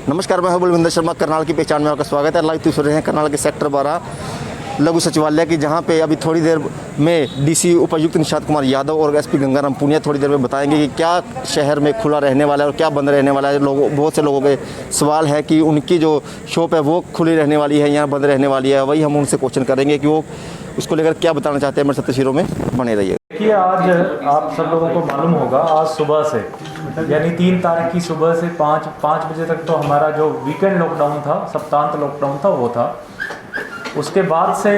नमस्कार, मैं हूं बलविंदर शर्मा। करनाल की पहचान में आपका स्वागत है। लाइव हो रहे हैं करनाल के सेक्टर 12 लघु सचिवालय की, जहां पे अभी थोड़ी देर में डीसी उपायुक्त निशांत कुमार यादव और एसपी गंगाराम पुनिया थोड़ी देर में बताएंगे कि क्या शहर में खुला रहने वाला है और क्या बंद रहने वाला है। बहुत से लोगों के सवाल है कि उनकी जो शॉप है वो खुली रहने वाली है या बंद रहने वाली है। वही हम उनसे क्वेश्चन करेंगे कि वो उसको लेकर क्या बताना चाहते हैं। मेरे साथ तस्वीरों में बने रहिए। देखिए, आज आप सब लोगों को मालूम होगा, आज सुबह से यानी 3 तारीख की सुबह से 5 बजे तक तो हमारा जो वीकेंड लॉकडाउन था, सप्तांत लॉकडाउन था, वो था। उसके बाद से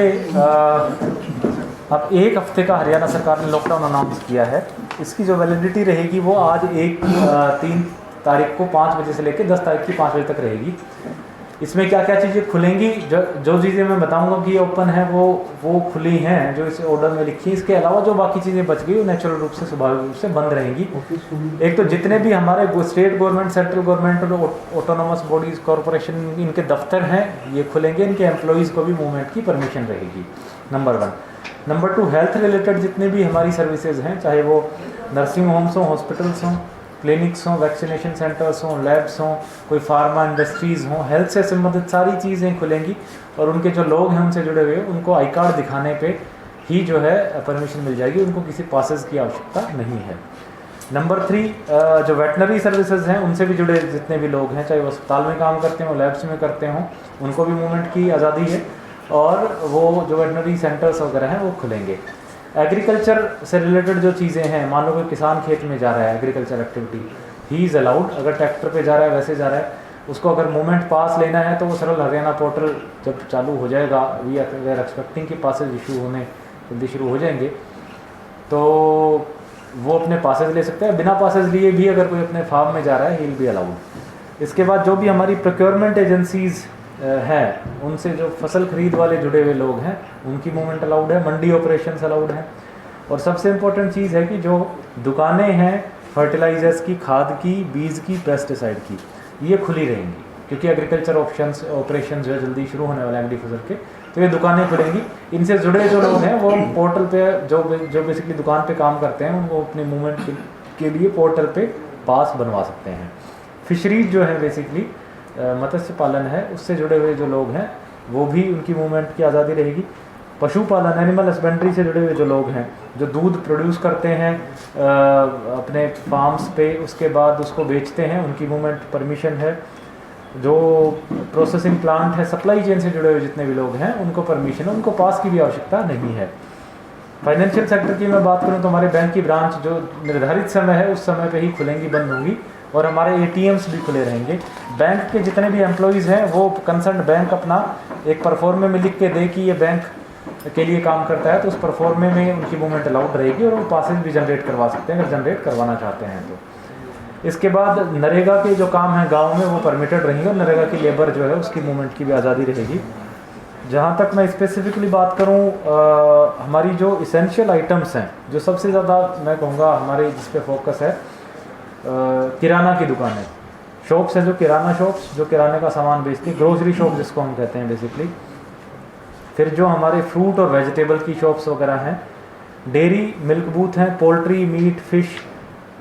अब 1 हफ्ते का हरियाणा सरकार ने लॉकडाउन अनाउंस किया है। इसकी जो वैलिडिटी रहेगी वो आज 3 तारीख को 5 बजे से लेकर 10 तारीख की 5 बजे तक रहेगी। इसमें क्या क्या चीज़ें खुलेंगी, जो चीज़ें मैं बताऊंगा कि ये ओपन है वो खुली हैं, जो इस ऑर्डर में लिखी है। इसके अलावा जो बाकी चीज़ें बच गई वो नेचुरल रूप से स्वाभाविक रूप से बंद रहेंगी। एक तो जितने भी हमारे स्टेट गवर्नमेंट, सेंट्रल गवर्नमेंट और ऑटोनोमस बॉडीज़, कॉरपोरेशन, इनके दफ्तर हैं, ये खुलेंगे। इनके एम्प्लॉयज़ को भी मूवमेंट की परमिशन रहेगी, नंबर 1। नंबर 2, हेल्थ रिलेटेड जितने भी हमारी सर्विसेज हैं, चाहे वो नर्सिंग होम्स हों, हॉस्पिटल्स हों, क्लिनिक्स हों, वैक्सीनेशन सेंटर्स हों, लैब्स हों, कोई फार्मा इंडस्ट्रीज़ हों, हेल्थ से संबंधित सारी चीज़ें खुलेंगी। और उनके जो लोग हैं उनसे जुड़े हुए, उनको आई कार्ड दिखाने पे ही जो है परमिशन मिल जाएगी, उनको किसी पासेस की आवश्यकता नहीं है। नंबर 3, जो वेटनरी सर्विसेज हैं उनसे भी जुड़े जितने भी लोग हैं, चाहे वो अस्पताल में काम करते हों, लैब्स में करते हों, उनको भी मूवमेंट की आज़ादी है। और वो जो वेटनरी सेंटर्स वगैरह हैं वो खुलेंगे। एग्रीकल्चर से रिलेटेड जो चीज़ें हैं, मान लो कोई किसान खेत में जा रहा है, agriculture activity, he is allowed. अगर ट्रैक्टर पे जा रहा है, वैसे जा रहा है, उसको अगर मूवमेंट पास लेना है तो वो सरल हरियाणा पोर्टल जब चालू हो जाएगा, वी आर एक्सपेक्टिंग कि पासेज इशू होने जल्दी शुरू हो जाएंगे, तो वो अपने पासेज ले सकते हैं। बिना पासेज लिए भी अगर कोई अपने फार्म में जा रहा है, ही विल बी अलाउड। इसके बाद जो भी हमारी प्रोक्योरमेंट एजेंसीज़ हैं, उनसे जो फसल खरीद वाले जुड़े हुए लोग हैं, उनकी मूवमेंट अलाउड है। मंडी ऑपरेशंस अलाउड है। और सबसे इम्पोर्टेंट चीज़ है कि जो दुकानें हैं फर्टिलाइजर्स की, खाद की, बीज की, पेस्टिसाइड की, ये खुली रहेंगी, क्योंकि एग्रीकल्चर ऑपरेशन जो है जल्दी शुरू होने वाले हैं अगली फसल के, तो ये दुकानें खुलेंगी। इनसे जुड़े जो लोग हैं वो पोर्टल पे जो बेसिकली दुकान पे काम करते हैं, उनको अपने मूवमेंट के लिए पोर्टल पे पास बनवा सकते हैं। फिशरीज जो है बेसिकली मत्स्य पालन है, उससे जुड़े हुए जो लोग हैं वो भी, उनकी मूवमेंट की आज़ादी रहेगी। पशुपालन, एनिमल हस्बेंड्री से जुड़े हुए जो लोग हैं, जो दूध प्रोड्यूस करते हैं अपने फार्म्स पे, उसके बाद उसको बेचते हैं, उनकी मूवमेंट परमिशन है। जो प्रोसेसिंग प्लांट है, सप्लाई चेन से जुड़े हुए जितने भी लोग हैं, उनको परमिशन है, उनको पास की भी आवश्यकता नहीं है। फाइनेंशियल सेक्टर की मैं बात करूं तो हमारे बैंक की ब्रांच जो निर्धारित समय है उस समय पे ही खुलेंगी, बंद होंगी। और हमारे ATMs भी खुले रहेंगे। बैंक के जितने भी एम्प्लॉयज़ हैं वो कंसर्न बैंक अपना एक परफॉर्मे में लिख के दे कि ये बैंक के लिए काम करता है, तो उस परफॉर्मे में उनकी मूवमेंट अलाउड रहेगी और वो पासेज भी जनरेट करवा सकते हैं अगर जनरेट करवाना चाहते हैं तो। इसके बाद नरेगा के जो काम हैं गाँव में, वो परमिटेड रहेंगे और नरेगा की लेबर जो है उसकी मूवमेंट की भी आज़ादी रहेगी। जहाँ तक मैं स्पेसिफिकली बात करूँ, हमारी जो इसेंशियल आइटम्स हैं, जो सबसे ज़्यादा मैं कहूँगा हमारे जिस पे फोकस है, किराना की दुकानें, शॉप्स हैं, जो किराना शॉप्स जो किराने का सामान बेचती है, ग्रोसरी शॉप जिसको हम कहते हैं बेसिकली। फिर जो हमारे फ्रूट और वेजिटेबल की शॉप्स वगैरह हैं, डेयरी, मिल्क बूथ हैं, poultry, meat, fish,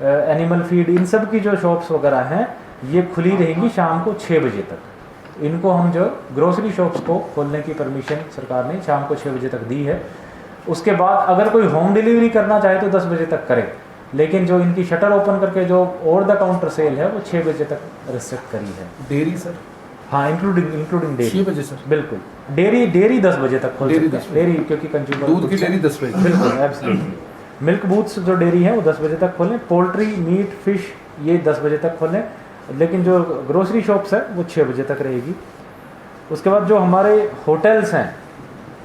animal feed, इन सब की जो शॉप्स वगैरह हैं ये खुली रहेंगी शाम को 6 बजे तक। इनको हम जो ग्रोसरी शॉप्स को खोलने की परमिशन सरकार ने शाम को 6 बजे तक दी है। उसके बाद अगर कोई होम डिलीवरी करना चाहे तो 10 बजे तक करे, लेकिन जो इनकी शटर ओपन करके जो ओवर द काउंटर सेल है वो 6 बजे तक रिस्ट्रिक्ट करी है। Dairy sir? हाँ, इंक्लूडिंग डेयरी 6 बजे सर? बिल्कुल। डेयरी 10 बजे तक खोल सकते हैं। डेयरी क्योंकि कंज्यूमर दूध की डेयरी 10 बजे? बिल्कुल, एब्सोल्युटली। मिल्क बूथ्स जो डेयरी हैं वो 10 बजे तक खोलें। पोल्ट्री, मीट, फिश ये 10 बजे तक खोलें, लेकिन जो ग्रोसरी शॉप्स है वो 6 बजे तक रहेगी। उसके बाद जो हमारे होटल्स हैं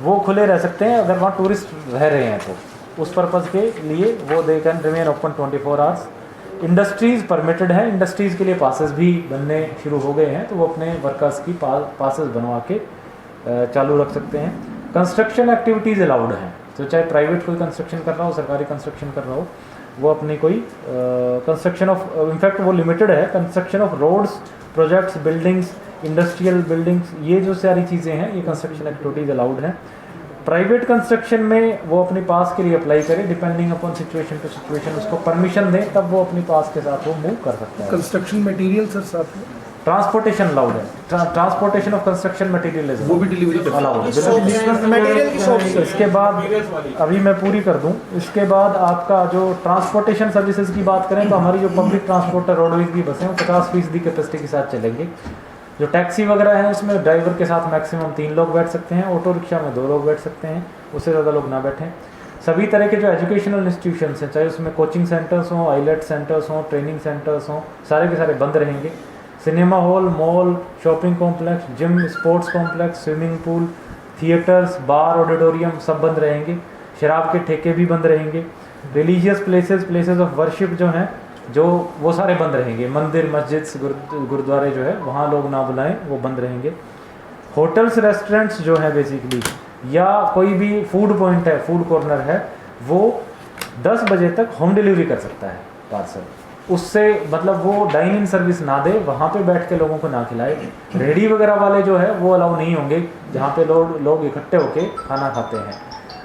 वो खुले रह सकते हैं अगर वहाँ टूरिस्ट रह रहे हैं तो, उस पर्पज़ के लिए वो they can remain open 24 hours. Industries permitted है, इंडस्ट्रीज़ के लिए पासेस भी बनने शुरू हो गए हैं, तो वो अपने वर्कर्स की पासेस बनवा के चालू रख सकते हैं। कंस्ट्रक्शन एक्टिविटीज़ अलाउड हैं, तो चाहे प्राइवेट कोई कंस्ट्रक्शन कर रहा हो, सरकारी कंस्ट्रक्शन कर रहा हो, वो अपनी कोई कंस्ट्रक्शन ऑफ, इनफैक्ट वो लिमिटेड है, construction of roads, projects, buildings, industrial buildings, ये जो सारी चीज़ें हैं ये कंस्ट्रक्शन एक्टिविटीज़ अलाउड हैं। प्राइवेट कंस्ट्रक्शन में वो अपने पास के लिए अप्लाई करे, depending upon situation to situation उसको परमिशन दें, तब वो अपने पास के साथ वो मूव कर सकता है। कंस्ट्रक्शन मटेरियल सर साथ में? ट्रांसपोर्टेशन अलाउड है, transportation of construction material is वो भी डिलीवरी अलाउड मटेरियल की शॉप से। इसके बाद अभी मैं पूरी कर दूं, इसके बाद आपका जो ट्रांसपोर्टेशन सर्विसेज की बात करें तो हमारी जो पब्लिक ट्रांसपोर्ट रोडवेज की बसें वो 50% कैपेसिटी के साथ चलेंगी। जो टैक्सी वगैरह है उसमें ड्राइवर के साथ मैक्सिमम 3 लोग बैठ सकते हैं, ऑटो रिक्शा में 2 लोग बैठ सकते हैं, उससे ज़्यादा लोग ना बैठें। सभी तरह के जो एजुकेशनल इंस्टीट्यूशंस हैं, चाहे उसमें कोचिंग सेंटर्स हों, आईलेट सेंटर्स हों, ट्रेनिंग सेंटर्स हों, सारे के सारे बंद रहेंगे। Cinema hall, mall, shopping complex, gym, sports complex, swimming pool, theatres, bar, auditorium सब बंद रहेंगे। शराब के ठेके भी बंद रहेंगे। रिलीजियस प्लेसेस ऑफ वर्शिप जो हैं जो वो सारे बंद रहेंगे। मंदिर, मस्जिद, गुरुद्वारे जो है वहाँ लोग ना बुलाएं, वो बंद रहेंगे। होटल्स, रेस्टोरेंट्स जो हैं बेसिकली, या कोई भी फूड पॉइंट है, फूड कॉर्नर है, वो 10 बजे तक होम डिलीवरी कर सकता है पार्सल। उससे मतलब वो डाइन इन सर्विस ना दे, वहाँ पे बैठ के लोगों को ना खिलाए। रेडी वगैरह वाले जो है वो अलाउ नहीं होंगे, जहाँ पे लोग इकट्ठे होके खाना खाते हैं।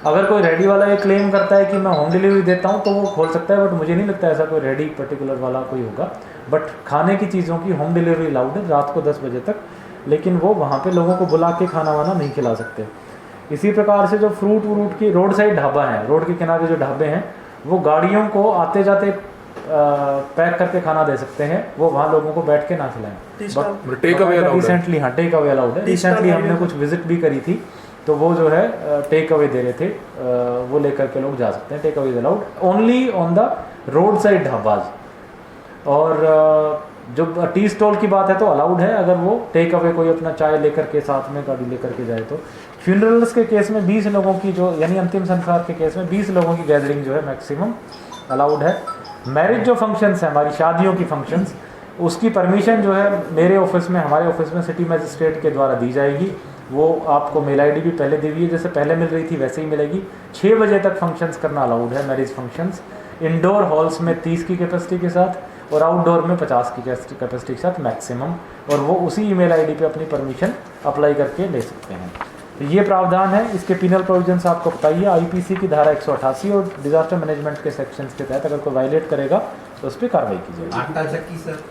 अगर कोई रेडी वाला ये क्लेम करता है कि मैं होम डिलीवरी देता हूँ तो वो खोल सकता है, बट मुझे नहीं लगता ऐसा कोई रेडी पर्टिकुलर वाला कोई होगा। बट खाने की चीज़ों की होम डिलीवरी अलाउड है रात को 10 बजे तक, लेकिन वो वहाँ पे लोगों को बुला के खाना वाना नहीं खिला सकते। इसी प्रकार से जो फ्रूट व्रूट की रोड साइड ढाबा हैं, रोड के किनारे जो ढाबे हैं, वो गाड़ियों को आते जाते पैक करके खाना दे सकते हैं, वो वहाँ लोगों को बैठ के ना खिलाएं। टेक अवे अलाउड है। रिसेंटली हाँ टेक अवे अलाउड है। रिसेंटली हमने कुछ विजिट भी करी थी, तो वो जो है टेक अवे दे रहे थे, वो लेकर के लोग जा सकते हैं। Take away is allowed only on the road side dhabas. और जो टी स्टॉल की बात है तो अलाउड है, अगर वो टेक अवे कोई अपना चाय लेकर के साथ में गाड़ी लेकर के जाए तो। फ्यूनरल्स के केस में 20 लोगों की जो यानी अंतिम संस्कार के केस में 20 लोगों की गैदरिंग जो है मैक्सिमम अलाउड है। मैरिज जो फंक्शंस हैं, हमारी शादियों की फंक्शंस, उसकी परमिशन जो है मेरे ऑफिस में, हमारे ऑफिस में सिटी मजिस्ट्रेट के द्वारा दी जाएगी। वो आपको मेल आईडी भी पहले दी हुई है, जैसे पहले मिल रही थी वैसे ही मिलेगी। 6 बजे तक फंक्शंस करना अलाउड है, मैरिज फंक्शंस। इंडोर हॉल्स में 30 की कैपेसिटी के साथ और आउटडोर में 50 की कैपेसिटी के साथ मैक्सिमम, और वो उसी ईमेल आईडी पे अपनी परमिशन अप्लाई करके ले सकते हैं। तो ये प्रावधान है। इसके पिनल प्रोविजंस आपको बताइए, आईपीसी की धारा 188 और डिजास्टर मैनेजमेंट के सेक्शंस के तहत अगर कोई वायलेट करेगा तो उस पर कार्रवाई की जाएगी। आटा चक्की सर,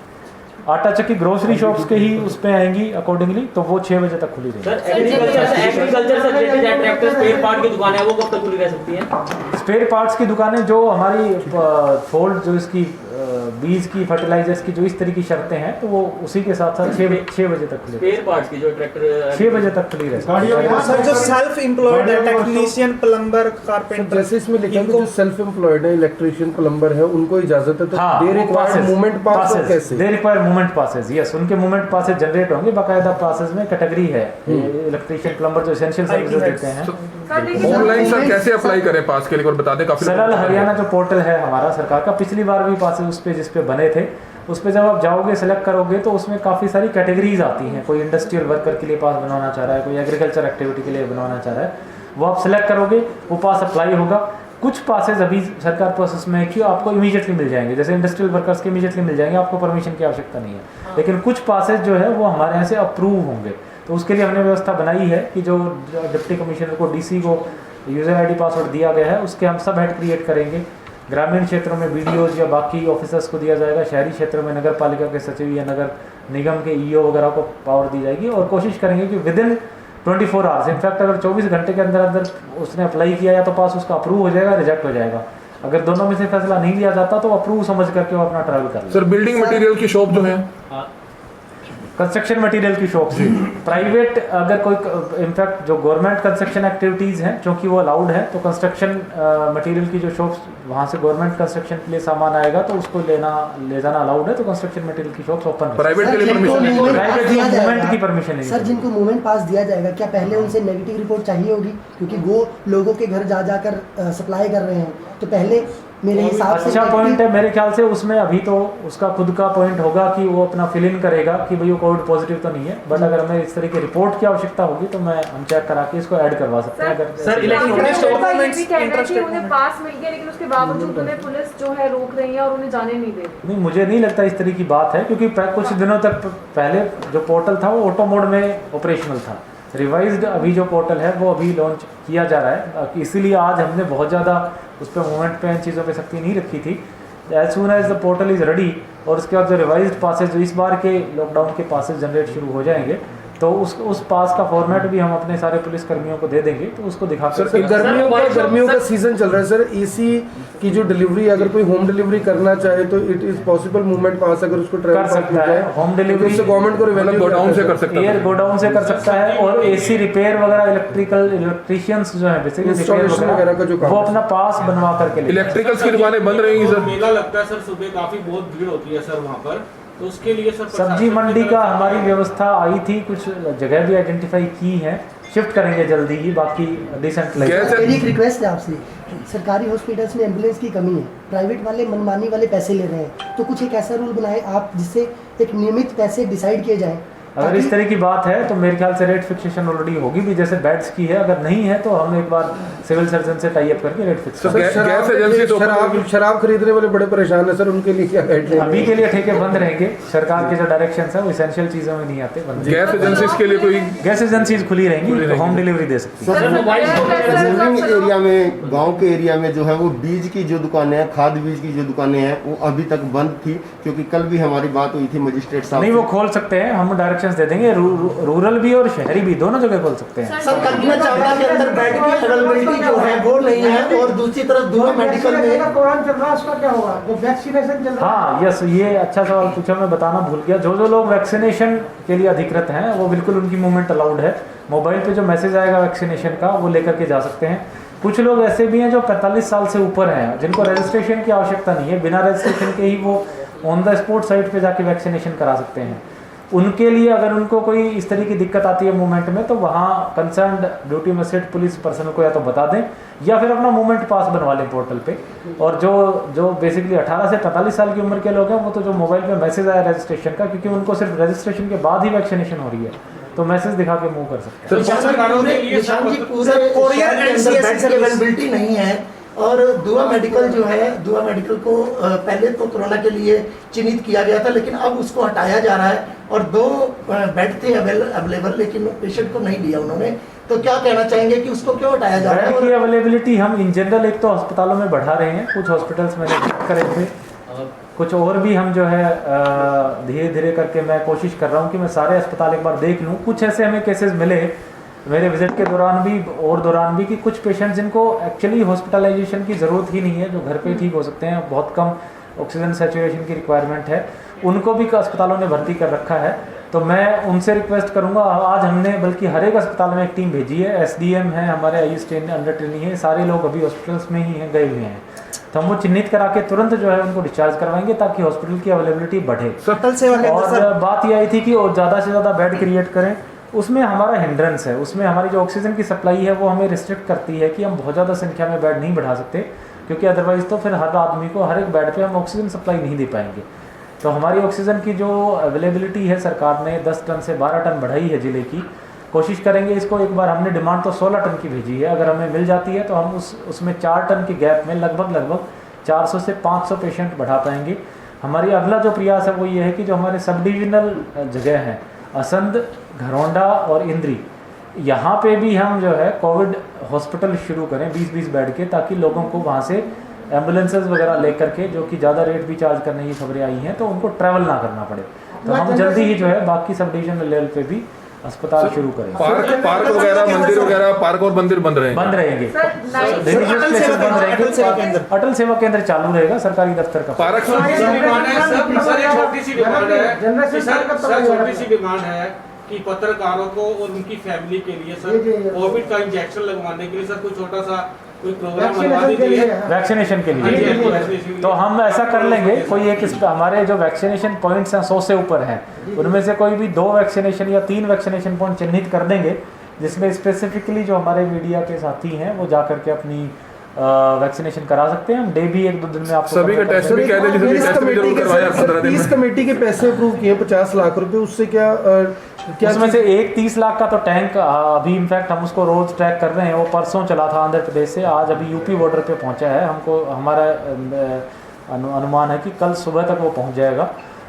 आटा चक्की ग्रोसरी शॉप्स के ही उस पे आएंगी अकॉर्डिंगली, तो वो 6 बजे तक खुली रहेगी। एग्रीकल्चर से रिलेटेड ट्रैक्टर स्पेयर पार्ट की दुकानें हैं वो कब तक खुली रह सकती हैं? स्पेयर पार्ट्स की दुकानें जो हमारी फोल्ड जो इसकी बीज की, फर्टिलाइजर्स की जो इस तरह की शर्तें हैं, तो वो उसी के साथ साथ 6 बजे तक खुली, स्पेयर पार्ट्स की जो ट्रैक्टर 6 बजे तक खुली रहेगी। सर जो सेल्फ एम्प्लॉयड है, टेक्नीशियन, प्लम्बर, कारपेंटर, जैसे इसमें लिखा है कि जो सेल्फ एम्प्लॉयड है, इलेक्ट्रिशियन, प्लम्बर है, उनको इजाजत है, तो दे रिक्वायर मूवमेंट पास कैसे? They require movement passes, yes, उनके मूवमेंट पासेस जनरेट होंगे। बाकायदा पासेस में कैटेगरी है, इलेक्ट्रिशियन, प्लम्बर जो एसेंशियल सर्विसेज देते हैं। ऑनलाइन सर कैसे अप्लाई करें पास के लिए, और बता दें। काफी सरल हरियाणा जो पोर्टल है हमारा सरकार का, पिछली बार भी पासेस उस पे जिस पे बने थे, उस पे जब आप जाओगे सेलेक्ट करोगे तो उसमें काफ़ी सारी कैटेगरीज आती हैं। कोई इंडस्ट्रियल वर्कर के लिए पास बनवाना चाह रहा है, कोई एग्रीकल्चर एक्टिविटी के लिए बनवाना चाह रहा है, वो आप सेलेक्ट करोगे, वो पास अप्लाई होगा। कुछ पासेज अभी सरकार प्रोसेस में है कि आपको इमीडिएटली मिल जाएंगे, जैसे इंडस्ट्रियल वर्कर्स के इमीडिएटली मिल जाएंगे, आपको परमिशन की आवश्यकता नहीं है। लेकिन कुछ पासेज जो है वो हमारे यहाँ से अप्रूव होंगे, तो उसके लिए हमने व्यवस्था बनाई है कि जो डिप्टी कमिश्नर को, डीसी को यूज़र आईडी पासवर्ड दिया गया है, उसके हम सब हेड क्रिएट करेंगे। ग्रामीण क्षेत्रों में बीडीओज या बाकी ऑफिसर्स को दिया जाएगा, शहरी क्षेत्रों में नगर पालिका के सचिव या नगर निगम के ईओ वगैरह को पावर दी जाएगी। और कोशिश करेंगे कि विद इन 24 आवर्स, इनफैक्ट अगर 24 घंटे के अंदर अंदर उसने अप्लाई किया या तो पास उसका अप्रूव हो जाएगा, रिजेक्ट हो जाएगा। अगर दोनों में से फैसला नहीं लिया जाता तो अप्रूव समझ करके वो अपना ट्रैवल कर ले। सर बिल्डिंग मटेरियल की शॉप जो है, कंस्ट्रक्शन मटेरियल की शॉप से प्राइवेट, अगर कोई इनफैक्ट जो गवर्नमेंट कंस्ट्रक्शन एक्टिविटीज़ हैं क्योंकि वो अलाउड है, तो कंस्ट्रक्शन मटेरियल की जो शॉप्स, वहाँ से गवर्नमेंट कंस्ट्रक्शन के लिए सामान आएगा तो उसको ले जाना अलाउड है, तो कंस्ट्रक्शन मटेरियल की शॉप्स ओपन। प्राइवेट के लिए परमिशन नहीं, प्राइवेट मूवमेंट की परमिशन नहीं। सर जिनको मूवमेंट पास दिया जाएगा, क्या पहले उनसे नेगेटिव रिपोर्ट चाहिए होगी, क्योंकि वो लोगों के घर जा जाकर सप्लाई कर रहे हैं, तो पहले मेरे हिसाब से अच्छा पॉइंट है। मेरे ख्याल से उसमें अभी तो उसका खुद का पॉइंट होगा कि वो अपना फिल इन करेगा कि भाई वो कोविड पॉजिटिव तो नहीं है, बट अगर हमें इस तरह की रिपोर्ट की आवश्यकता होगी तो हम चेक करा के इसको ऐड करवा सकते हैं। अगर सर उन्हें पास मिल गया लेकिन उसके बावजूद उन्हें पुलिस जो है रोक रही है और उन्हें जाने नहीं दे रही। नहीं, मुझे नहीं लगता इस तरह की बात है, क्योंकि कुछ दिनों तक पहले जो पोर्टल था वो ऑटो मोड में ऑपरेशनल था। रिवाइज्ड अभी जो पोर्टल है वो अभी लॉन्च किया जा रहा है, इसीलिए आज हमने बहुत ज़्यादा उस पर मूवमेंट पे इन चीज़ों पे सख्ती नहीं रखी थी। As soon as the portal is ready और उसके बाद जो रिवाइज्ड पासेज जो इस बार के लॉकडाउन के पासेज जनरेट शुरू हो जाएंगे, तो उस पास का फॉर्मेट भी हम अपने सारे पुलिस कर्मियों को दे देंगे, तो उसको दिखा सर गर्मियों का सीजन चल रहा है सर, एसी की जो डिलीवरी अगर कोई होम डिलीवरी करना चाहे तो इट इज पॉसिबल मूवमेंट पास अगर उसको कर सकता है। होम डिलीवरी गवर्नमेंट को रेवेन्यू गोडाउन से कर सकता है, एयर गोडाउन से कर सकता है, और एसी रिपेयर वगैरह इलेक्ट्रिशियंस जो है बेसिकली इंस्टॉलेशन वगैरह का जो काम वो अपना पास बनवा करके ले। इलेक्ट्रिकल्स की दुकानें बंद रहेंगी सर। मेला लगता है सर, सुबह काफी बहुत भीड़ होती है सर वहाँ पर, तो उसके लिए सर सब्जी मंडी का हमारी व्यवस्था आई थी, कुछ जगह भी आइडेंटिफाई की है, शिफ्ट करेंगे जल्दी ही, बाकी डिसेंट मेरी एक रिक्वेस्ट है आपसे, सरकारी हॉस्पिटल्स में एम्बुलेंस की कमी है, प्राइवेट वाले मनमानी वाले पैसे ले रहे हैं, तो कुछ एक ऐसा रूल बनाए आप जिससे एक नियमित पैसे डिसाइड किए जाएं। अगर इस तरह की बात है तो मेरे ख्याल से रेट फिक्सेशन ऑलरेडी होगी भी, जैसे बेड्स की है, अगर नहीं है तो हम एक बार सिविल सर्जन से टाई अप करके रेट फिक्स करेंगे। शराब खरीदने वाले बड़े परेशान है सर, उनके लिए क्या गाइडलाइन? अभी के लिए ठेके बंद रहेंगे, सरकार के जो डायरेक्शन है वो एसेंशियल चीजों में नहीं आते। गैस एजेंसीज के लिए कोई गैस एजेंसीज खुली रहेंगी, तो होम डिलीवरी दे सकती है। रूरल एरिया में, गांव के एरिया में जो है वो बीज की जो दुकानें हैं, खाद बीज की जो दुकानें हैं, वो अभी तक बंद थी, क्योंकि कल भी हमारी बात हुई थी मजिस्ट्रेट साहब। नहीं, वो खोल सकते हैं, हम डायरेक्शंस दे देंगे, रूरल भी और शहरी भी दोनों जगह खोल सकते हैं। सर कल्पना चावला के अंदर बेड की अवेलेबिलिटी जो है वो नहीं है, और दूसरी तरफ दुआ मेडिकल में कोरोना चल रहा है, उसका क्या होगा जो वैक्सीनेशन चल रहा है? हाँ यस, ये अच्छा सवाल पूछा, मैं बताना भूल गया। जो लोग वैक्सीनेशन के लिए अधिकृत हैं वो बिल्कुल उनकी मूवमेंट अलाउड है। मोबाइल पे जो मैसेज आएगा वैक्सीनेशन का वो लेकर के जा सकते हैं। कुछ लोग ऐसे भी हैं जो 45 साल से ऊपर हैं, जिनको रजिस्ट्रेशन की आवश्यकता नहीं है, बिना रजिस्ट्रेशन के ही वो ऑन द स्पॉट साइट पे जाके वैक्सीनेशन करा सकते हैं। उनके लिए अगर उनको कोई इस तरह की दिक्कत आती है मूवमेंट में, तो वहाँ concerned duty magistrate police person को या तो बता दें या फिर अपना मूवमेंट पास बनवा लें पोर्टल पे। और जो बेसिकली 18 से 45 साल की उम्र के लोग हैं वो तो जो मोबाइल पे मैसेज आया रजिस्ट्रेशन का, क्योंकि उनको सिर्फ रजिस्ट्रेशन के बाद ही वैक्सीनेशन हो रही है, तो मैसेज दिखा के मूव कर सकते हैं। नहीं है, और दुआ मेडिकल जो है, दुआ मेडिकल को पहले तो कोरोना के लिए चिन्हित किया गया था, लेकिन अब उसको हटाया जा रहा है, और 2 बेड थे अवेलेबल, लेकिन पेशेंट को नहीं दिया उन्होंने। तो क्या कहना चाहेंगे कि उसको क्यों हटाया जा रहा है? बेड की अवेलेबिलिटी हम इन जनरल एक तो अस्पतालों में बढ़ा रहे हैं, कुछ हॉस्पिटल्स मैंने चेक करे थे, कुछ और भी हम जो है धीरे धीरे करके मैं कोशिश कर रहा हूँ कि मैं सारे अस्पताल एक बार देख लूँ। कुछ ऐसे हमें केसेस मिले मेरे विजिट के दौरान भी और दौरान भी कि कुछ पेशेंट जिनको एक्चुअली हॉस्पिटलाइजेशन की ज़रूरत ही नहीं है, जो घर पे ठीक हो सकते हैं, बहुत कम ऑक्सीजन सैचुरेशन की रिक्वायरमेंट है, उनको भी अस्पतालों ने भर्ती कर रखा है। तो मैं उनसे रिक्वेस्ट करूंगा, आज हमने बल्कि हर एक अस्पताल में एक टीम भेजी है, SDM है हमारे, IS अंडर ट्रेनिंग है, सारे लोग अभी हॉस्पिटल्स में ही हैं, गए हुए हैं, तो हम वो चिन्हित करा के तुरंत जो है उनको डिस्चार्ज करवाएंगे ताकि हॉस्पिटल की अवेलेबिलिटी बढ़े। और बात यह आई थी कि ज़्यादा से ज़्यादा बेड क्रिएट करें, उसमें हमारा हिंड्रेंस है, उसमें हमारी जो ऑक्सीजन की सप्लाई है वो हमें रिस्ट्रिक्ट करती है कि हम बहुत ज़्यादा संख्या में बेड नहीं बढ़ा सकते, क्योंकि अदरवाइज़ तो फिर हर आदमी को हर एक बेड पे हम ऑक्सीजन सप्लाई नहीं दे पाएंगे। तो हमारी ऑक्सीजन की जो अवेलेबिलिटी है सरकार ने 10 टन से 12 टन बढ़ाई है ज़िले की, कोशिश करेंगे इसको। एक बार हमने डिमांड तो 16 टन की भेजी है, अगर हमें मिल जाती है तो हम उसमें 4 टन के गैप में लगभग 400 से 500 पेशेंट बढ़ा पाएंगे। हमारी अगला जो प्रयास है वो ये है कि जो हमारे सब डिविजनल जगह हैं, असंध, घरौंडा और इंद्री, यहाँ पे भी हम जो है कोविड हॉस्पिटल शुरू करें 20-20 बेड के, ताकि लोगों को वहाँ से एम्बुलेंसेज वगैरह लेकर के, जो कि ज़्यादा रेट भी चार्ज करने की खबरें आई हैं, तो उनको ट्रैवल ना करना पड़े। तो हम जल्दी ही जो है बाकी सब डिविजनल लेवल पे भी अस्पताल शुरू करें। पार्क वगैरह, मंदिर वगैरह, पार्क और मंदिर बंद रहेंगे, बंद रहेंगे, अटल सेवा केंद्र चालू रहेगा, सरकारी दफ्तर का। पार्क छोटी सी डिमांड है कि पत्रकारों को और उनकी फैमिली के लिए सर कोविड का इंजेक्शन लगवाने के लिए सर कोई छोटा सा कोई प्रोग्राम बनवा दीजिए वैक्सीनेशन के लिए। तो हम ऐसा कर लेंगे, कोई एक हमारे जो वैक्सीनेशन पॉइंट्स हैं 100 से ऊपर हैं, उनमें से कोई भी 2 वैक्सीनेशन या 3 वैक्सीनेशन पॉइंट चिन्हित कर देंगे, जिसमें स्पेसिफिकली जो हमारे मीडिया के साथी हैं वो जा करके अपनी वैक्सीनेशन करा सकते हैं। हम डे भी 1-2 दिन में आपको सभी का टेस्ट भी कह देंगे, इस कमेटी के पैसे अप्रूव किए 50 लाख रुपए, उससे क्या उसमें से 30 लाख का तो टैंक अभी इनफैक्ट हम उसको रोज ट्रैक कर रहे हैं, वो परसों चला था आंध्र प्रदेश से, आज अभी यूपी बॉर्डर पे पहुंचा है। हमको हमारा अनुमान है कि कल सुबह तक वो पहुंच जाएगा।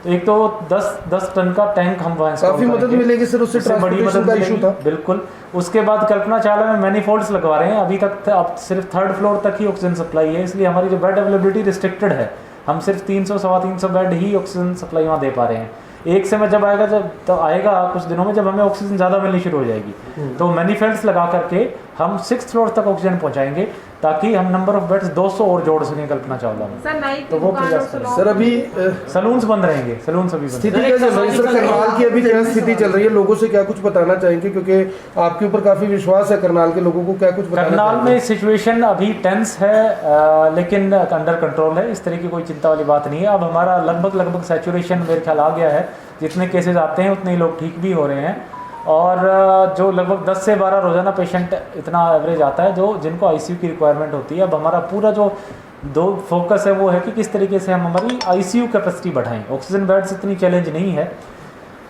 तो एक तो 10 टन का टैंक हम वहाँ काफी मदद मिलेगी सर, उससे बड़ी मदद का इशू था बिल्कुल। उसके बाद कल्पना चावला में मैनीफोल्ड्स लगवा रहे हैं, अभी तक अब सिर्फ 3rd फ्लोर तक ही ऑक्सीजन सप्लाई है, इसलिए हमारी जो बेड अवेलेबिलिटी रिस्ट्रिक्टेड है, हम सिर्फ 300 सवा 300 बेड ही ऑक्सीजन सप्लाई वहाँ दे पा रहे हैं। एक समय जब आएगा, जब तो आएगा कुछ दिनों में, जब हमें ऑक्सीजन ज़्यादा मिलनी शुरू हो जाएगी तो मैनिफेल्ड्स लगा करके हम 6th फ्लोर तक ऑक्सीजन पहुँचाएंगे ताकि हम नंबर ऑफ बेड्स 200 और जोड़ सकें कल्पना चावला में। सर नाई तो वो प्रयास करें। सर अभी सलून्स बंद रहेंगे, सलून्स अभी बंद। स्थिति क्या चल रही है सर, करनाल की अभी क्या स्थिति चल रही है, लोगों से क्या कुछ बताना चाहेंगे, क्योंकि आपके ऊपर काफी विश्वास है करनाल के लोगों को, क्या कुछ बताना करनाल चाहेंगे? में सिचुएशन अभी टेंस है लेकिन अंडर कंट्रोल है, इस तरह की कोई चिंता वाली बात नहीं है। अब हमारा लगभग सैचुरेशन मेरे ख्याल आ गया है, जितने केसेस आते हैं उतने ही लोग ठीक भी हो रहे हैं और जो लगभग 10 से 12 रोजाना पेशेंट इतना एवरेज आता है जो जिनको आईसीयू की रिक्वायरमेंट होती है। अब हमारा पूरा जो फोकस है वो है कि किस तरीके से हम हमारी आईसीयू कैपेसिटी बढ़ाएं। ऑक्सीजन बेड्स इतनी चैलेंज नहीं है,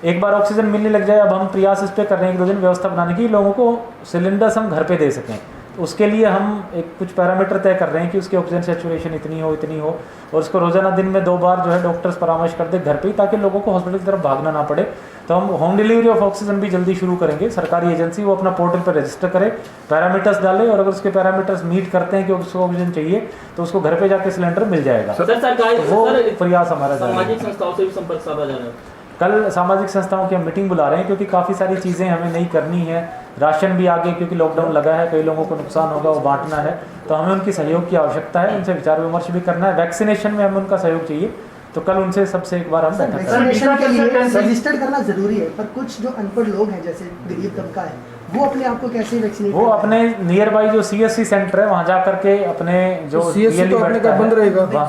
एक बार ऑक्सीजन मिलने लग जाए, अब हम प्रयास इस पे कर रहे हैं 1-2 दिन व्यवस्था बनाने की, लोगों को सिलेंडर्स हम घर पे दे सकें। तो उसके लिए हम एक कुछ पैरामीटर तय कर रहे हैं कि उसकी ऑक्सीजन सैचुरेशन इतनी हो और उसको रोजाना दिन में 2 बार जो है डॉक्टर्स परामर्श कर दे घर पे ही, ताकि लोगों को हॉस्पिटल की तरफ भागना ना पड़े। तो हम होम डिलीवरी ऑफ ऑक्सीजन भी जल्दी शुरू करेंगे। सरकारी एजेंसी वो अपना पोर्टल पर रजिस्टर करे, पैरामीटर्स डाले और अगर उसके पैरामीटर्स मीट करते हैं कि उसको ऑक्सीजन चाहिए तो उसको घर पे जाके सिलेंडर मिल जाएगा। सर सरकारी तो वो प्रयास हमारा जारी है। सामाजिक संस्थाओं से भी संपर्क साधा जा रहा है। कल सामाजिक संस्थाओं की हम मीटिंग बुला रहे हैं क्योंकि काफ़ी सारी चीज़ें हमें नहीं करनी है। राशन भी आगे क्योंकि लॉकडाउन लगा है, कई लोगों को नुकसान होगा, वो बांटना है, तो हमें उनकी सहयोग की आवश्यकता है, उनसे विचार विमर्श भी करना है। वैक्सीनेशन में हमें उनका सहयोग चाहिए, तो कल उनसे सबसे एक बार हम बैठक करेंगे। वैक्सीनेशन के लिए रजिस्टर्ड करना जरूरी है, पर कुछ जो अनपढ़ लोग हैं जैसे गरीब तबका है वो अपने आप को कैसे वैक्सीनेट वो अपने नियर बाई जो CSC सेंटर है वहाँ जा करके अपने जो CSC तो अपने का बंद रहेगा,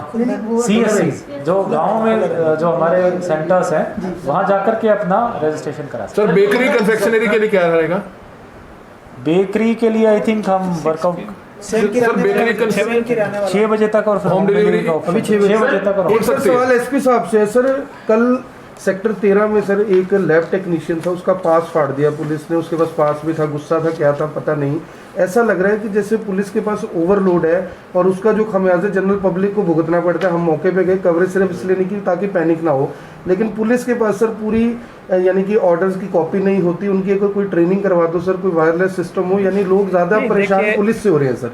CSC जो गाँव में जो हमारे सेंटर्स हैं वहाँ जा करके अपना रजिस्ट्रेशन करा सकते हैं। सर बेकरी कन्फेक्शनरी के लिए क्या रहेगा? बेकरी के लिए आई थिंक हम वर्कआउट सर बेकरी 6 बजे तक और होम डिलीवरी अभी 6 बजे तक और एक सर सवाल एसपी साहब से है सर, कल सेक्टर 13 में सर एक लैब टेक्नीशियन था, उसका पास फाड़ दिया पुलिस ने, उसके पास पास भी था, गुस्सा था, क्या था पता नहीं। ऐसा लग रहा है कि जैसे पुलिस के पास ओवरलोड है और उसका जो खमियाजा जनरल पब्लिक को भुगतना पड़ता है। हम मौके पे गए, कवरेज सिर्फ इसलिए नहीं की ताकि पैनिक ना हो, लेकिन पुलिस के पास सर पूरी यानी कि ऑर्डर्स की कॉपी नहीं होती उनकी। अगर कोई ट्रेनिंग करवा दो सर, कोई वायरलेस सिस्टम हो, यानी लोग ज़्यादा परेशान पुलिस से हो रहे हैं सर।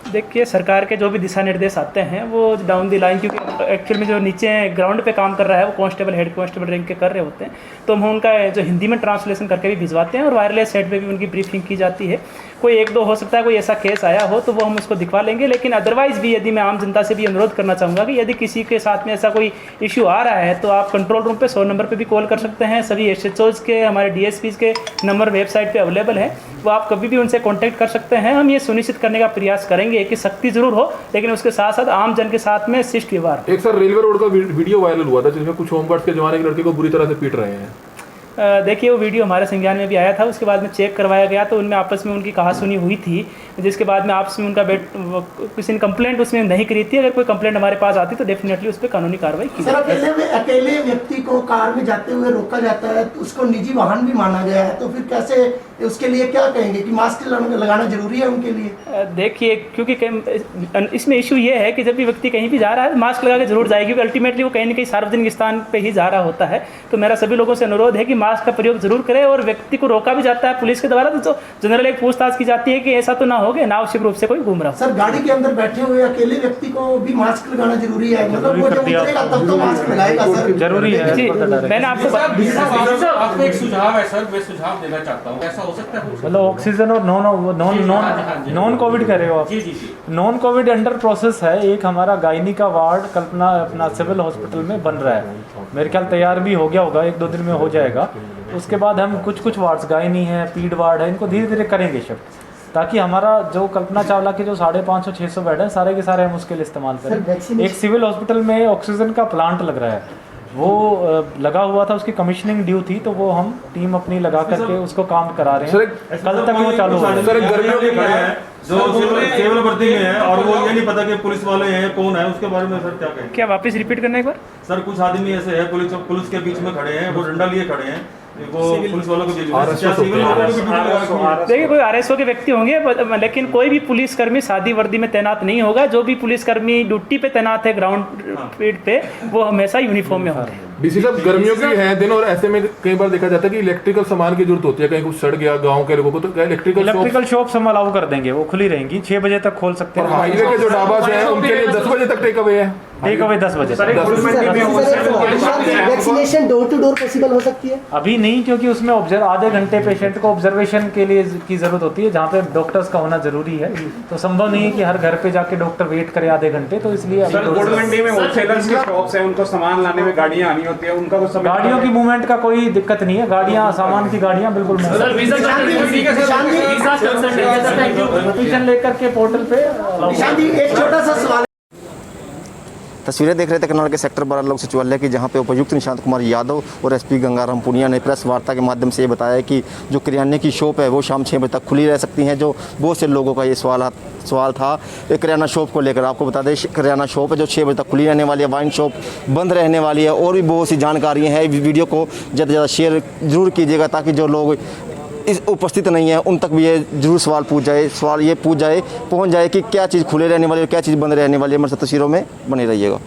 देखिए सरकार के जो भी दिशा निर्देश आते हैं वो डाउन दी लाइन, क्योंकि एक्चुअल में जो नीचे ग्राउंड पे काम कर रहा है वो कांस्टेबल हेड कांस्टेबल रैंक के कर रहे होते हैं, तो हम उनका जो हिंदी में ट्रांसलेशन करके भी भिजवाते हैं और वायरलेस हेड पे भी उनकी ब्रीफिंग की जाती है। कोई 1-2 हो सकता है कोई ऐसा केस आया हो तो वो हम उसको दिखवा लेंगे, लेकिन अदरवाइज़ भी यदि मैं आम जनता से भी अनुरोध करना चाहूँगा कि यदि किसी के साथ में ऐसा कोई इशू आ रहा है तो आप कंट्रोल रूम पे 100 नंबर पे भी कॉल कर सकते हैं। सभी SHOs के, हमारे DSPs के नंबर वेबसाइट पे अवेलेबल है, वो आप कभी भी उनसे कॉन्टैक्ट कर सकते हैं। हम ये सुनिश्चित करने का प्रयास करेंगे कि सख्ती जरूर हो, लेकिन उसके साथ साथ आम जन के साथ में शिष्ट व्यवहार। एक सर रेलवे रोड का वीडियो वायरल हुआ था जिसमें कुछ होमगार्ड्स के जवान एक लड़के को बुरी तरह से पीट रहे हैं। देखिए वो वीडियो हमारे संज्ञान में भी आया था, उसके बाद में चेक करवाया गया तो उनमें आपस में उनकी कहासुनी हुई थी, जिसके बाद में आपस में उनका किसी ने कंप्लेंट उसमें नहीं करी थी। अगर कोई कंप्लेंट हमारे पास आती तो डेफिनेटली उस पर कानूनी कार्रवाई की। सर अकेले व्यक्ति को कार में जाते हुए रोका जाता है तो उसको निजी वाहन भी माना गया है, तो फिर कैसे उसके लिए क्या कहेंगे कि मास्क लगाना जरूरी है उनके लिए? देखिए क्योंकि इसमें इशू ये है कि जब भी व्यक्ति कहीं भी जा रहा है मास्क लगा के जरूर जाए, क्योंकि अल्टीमेटली वो कहीं ना कहीं सार्वजनिक स्थान पे ही जा रहा होता है। तो मेरा सभी लोगों से अनुरोध है कि मास्क का प्रयोग जरूर करें, और व्यक्ति को रोका भी जाता है पुलिस के द्वारा तो जनरल एक पूछताछ की जाती है कि ऐसा तो ना हो कि अनावश्यक रूप से कोई घूम रहा हो। सर गाड़ी के अंदर बैठे हुए अकेले व्यक्ति को भी मास्क लगाना जरूरी है, मतलब वो जब उतरेगा तब तो मास्क लगाएगा सर, जरूरी है। जी मैंने आपको एक सुझाव है सर, मैं सुझाव देना चाहता हूँ, ऐसा हो सकता है मतलब ऑक्सीजन और नॉन कोविड कह रहे हो आप? जी। नॉन कोविड अंडर प्रोसेस है। एक हमारा गायनी का वार्ड कल्पना अपना सिविल हॉस्पिटल में बन रहा है, मेरे ख्याल तैयार भी हो गया होगा, 1-2 दिन में हो जाएगा। उसके बाद हम कुछ वार्ड्स गायनी है, पीड वार्ड है, इनको धीरे धीरे करेंगे शिफ्ट, ताकि हमारा जो कल्पना चावला के जो 550-600 बेड है सारे के सारे हम उसके लिए इस्तेमाल करें। एक सिविल हॉस्पिटल में ऑक्सीजन का प्लांट लग रहा है, वो लगा हुआ था, उसकी कमीशनिंग ड्यू थी, तो वो हम टीम अपनी लगा करके उसको काम करा रहे हैं। कल तक वो चालू हो सर गर्मियों के खड़े हैं जो सिविल वर्दी में है और वो ये नहीं पता कि पुलिस वाले हैं कौन है, उसके बारे में सर क्या कहें? क्या वापस रिपीट करना एक बार? सर कुछ आदमी ऐसे है पुलिस के बीच में खड़े हैं, वो डंडा लिए खड़े हैं, वो पुलिस वालों को देखिए कोई RSO के व्यक्ति होंगे, लेकिन कोई भी पुलिसकर्मी सादी वर्दी में तैनात नहीं होगा। जो भी पुलिसकर्मी ड्यूटी पे तैनात है ग्राउंड पे वो हमेशा यूनिफॉर्म में होंगे। डीसी साहब, गर्मियों के है दिन और ऐसे में कई बार देखा जाता है कि इलेक्ट्रिकल सामान की जरूरत होती है, कहीं कुछ सड़ गया गांव के लोगों को, तो क्या इलेक्ट्रिकल शॉप्स हम अलाउ कर देंगे, वो खुली रहेंगी, 6 बजे तक खोल सकते हैं। हाईवे के जो ढाबा हैं उनके लिए 10 बजे तक टेक अवे है। टेक अवे 10 बजे। Vaccination door to door possible हो सकती है? अभी नहीं, क्योंकि उसमें आधे घंटे पेशेंट को ऑब्जर्वेशन के लिए की जरूरत होती है, जहाँ पे डॉक्टर्स का होना जरूरी है। तो संभव नहीं है कि हर घर पे जाके डॉक्टर वेट करे आधे घंटे, तो इसलिए गोल्ड मंडी में होलसेलर्स के शॉप्स हैं, उनको सामान लाने में गाड़ियाँ आनी होती है, उनका कुछ समय गाड़ियों की मूवमेंट का कोई दिक्कत नहीं है, गाड़ियाँ सामान की गाड़ियाँ बिल्कुल नोटिफिकेशन लेकर के पोर्टल पे। एक छोटा सा सवाल। तस्वीरें देख रहे थे करनाल के सेक्टर 12 लोक सचिवालय की, जहां पे उपायुक्त निशांत कुमार यादव और एसपी गंगाराम पुनिया ने प्रेस वार्ता के माध्यम से ये बताया कि जो किराने की शॉप है वो शाम 6 बजे तक खुली रह सकती हैं। जो बहुत से लोगों का ये सवाल था एक किराना शॉप को लेकर। आपको बता दें, किराना शॉप है जो 6 बजे तक खुली रहने वाली है, वाइन शॉप बंद रहने वाली है, और भी बहुत सी जानकारियाँ हैं। वीडियो को ज़्यादा से ज़्यादा शेयर ज़रूर कीजिएगा ताकि जो लोग इस उपस्थित नहीं है उन तक भी ये जरूर सवाल पहुंच जाए कि क्या चीज़ खुले रहने वाली है और क्या चीज़ बंद रहने वाली है। हमारे साथ तस्वीरों में बने रहिएगा।